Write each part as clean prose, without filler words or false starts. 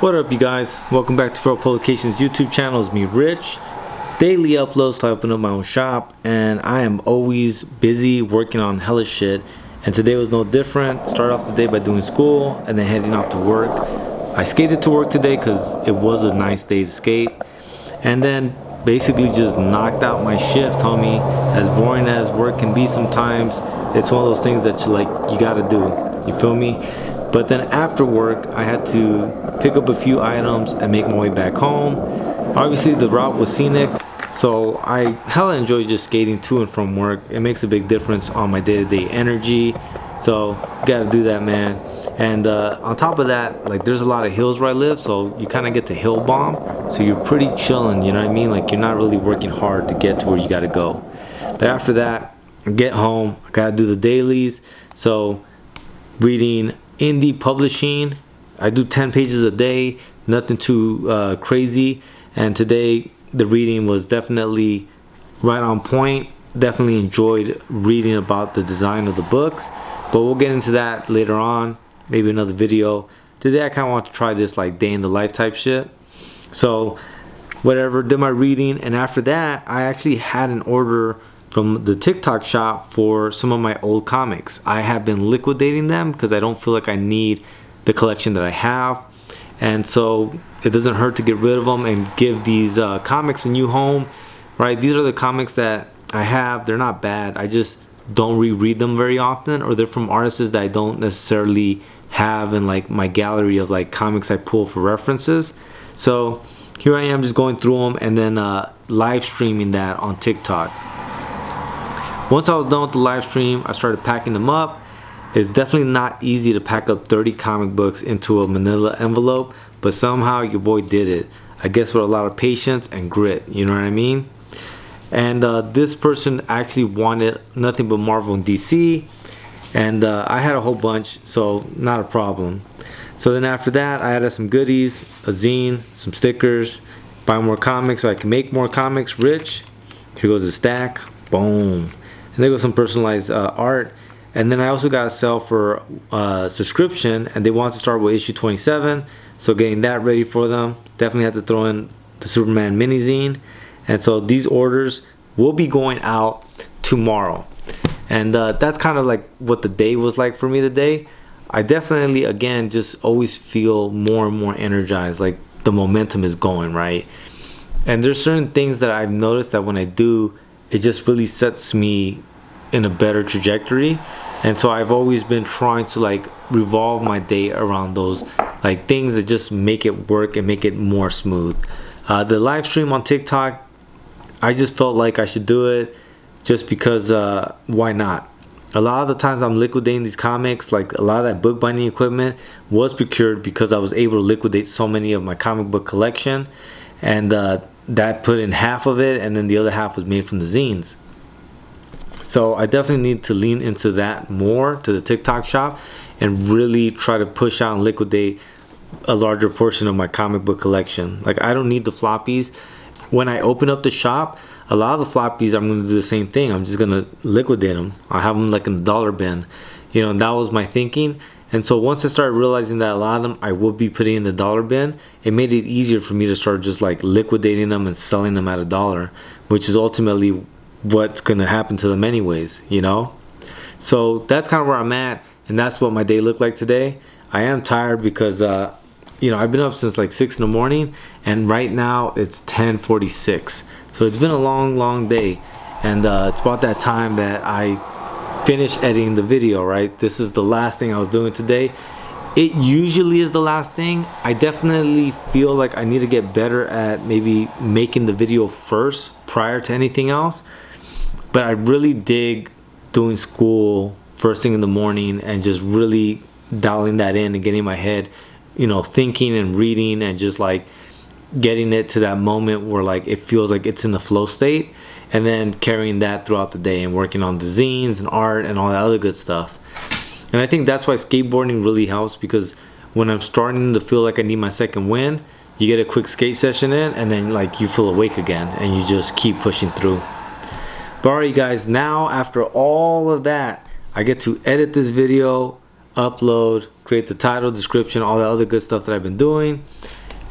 What up, you guys? Welcome back to Feral Publications YouTube channel. It's me, Rich. Daily uploads to open up my own shop, and I am always busy working on hella shit. And today was no different. Started off the day by doing school and then heading off to work. I skated to work today because it was a nice day to skate, and then basically just knocked out my shift, homie. As boring as work can be sometimes, it's one of those things that you gotta do. You feel me? But then after work, I had to pick up a few items and make my way back home. Obviously, the route was scenic, so I hella enjoy just skating to and from work. It makes a big difference on my day-to-day energy, so gotta do that, man. And on top of that, there's a lot of hills where I live, so you kind of get to hill bomb, so you're pretty chilling, you know what I mean? You're not really working hard to get to where you gotta go. But after that, I get home, I gotta do the dailies, so reading indie publishing. I do 10 pages a day, nothing too crazy, and today the reading was definitely right on point. Definitely enjoyed reading about the design of the books, but we'll get into that later on, maybe another video. Today I kind of want to try this day in the life type shit. So whatever, did my reading, and after that I actually had an order from the TikTok shop for some of my old comics. I have been liquidating them because I don't feel like I need the collection that I have, and so it doesn't hurt to get rid of them and give these comics a new home, right? These are the comics that I have. They're not bad, I just don't reread them very often, or they're from artists that I don't necessarily have in my gallery of comics I pull for references. So here I am just going through them and then live streaming that on TikTok. Once I was done with the live stream, I started packing them up. It's definitely not easy to pack up 30 comic books into a manila envelope, but somehow your boy did it. I guess with a lot of patience and grit, you know what I mean? And this person actually wanted nothing but Marvel and DC, and I had a whole bunch, so not a problem. So then after that, I added some goodies, a zine, some stickers, buy more comics so I can make more comics. Rich, here goes a stack, boom. And there goes some personalized art. And then I also got a sell for subscription, and they want to start with issue 27, so getting that ready for them. Definitely have to throw in the Superman mini zine. And so these orders will be going out tomorrow, and that's kind of what the day was like for me today. I definitely, again, just always feel more and more energized, the momentum is going right. And there's certain things that I've noticed that when I do, it just really sets me in a better trajectory. And so I've always been trying to revolve my day around those things that just make it work and make it more smooth. The live stream on TikTok, I just felt like I should do it just because why not? A lot of the times I'm liquidating these comics, a lot of that bookbinding equipment was procured because I was able to liquidate so many of my comic book collection, and that put in half of it, and then the other half was made from the zines. So I definitely need to lean into that more, to the TikTok shop, and really try to push out and liquidate a larger portion of my comic book collection. I don't need the floppies. When I open up the shop, a lot of the floppies, I'm going to do the same thing. I'm just going to liquidate them. I have them in the dollar bin, and that was my thinking. And so once I started realizing that a lot of them I would be putting in the dollar bin, it made it easier for me to start just liquidating them and selling them at $1, which is ultimately what's going to happen to them anyways, So that's kind of where I'm at, and that's what my day looked like today. I am tired because I've been up since 6 in the morning, and right now it's 10:46. So it's been a long day, and it's about that time that I finish editing the video, right? This is the last thing I was doing today. It usually is the last thing. I definitely feel like I need to get better at maybe making the video first prior to anything else. But I really dig doing school first thing in the morning and just really dialing that in and getting my head, thinking and reading and just getting it to that moment where it feels like it's in the flow state, and then carrying that throughout the day and working on the zines and art and all that other good stuff. And I think that's why skateboarding really helps, because when I'm starting to feel like I need my second win, you get a quick skate session in, and then you feel awake again and you just keep pushing through. But alright, guys, now after all of that, I get to edit this video, upload, create the title, description, all the other good stuff that I've been doing.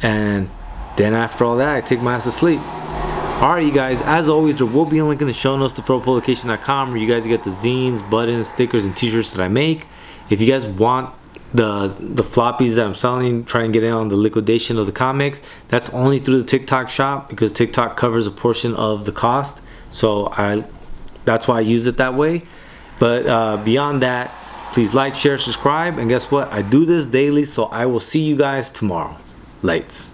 And then after all that, I take my ass to sleep. Alright, you guys, as always, there will be a link in the show notes to throwpublication.com where you guys get the zines, buttons, stickers, and t-shirts that I make. If you guys want the floppies that I'm selling, try and get in on the liquidation of the comics. That's only through the TikTok shop because TikTok covers a portion of the cost. So that's why I use it that way. But beyond that, please like, share, subscribe, and guess what? I do this daily, so I will see you guys tomorrow. Lights.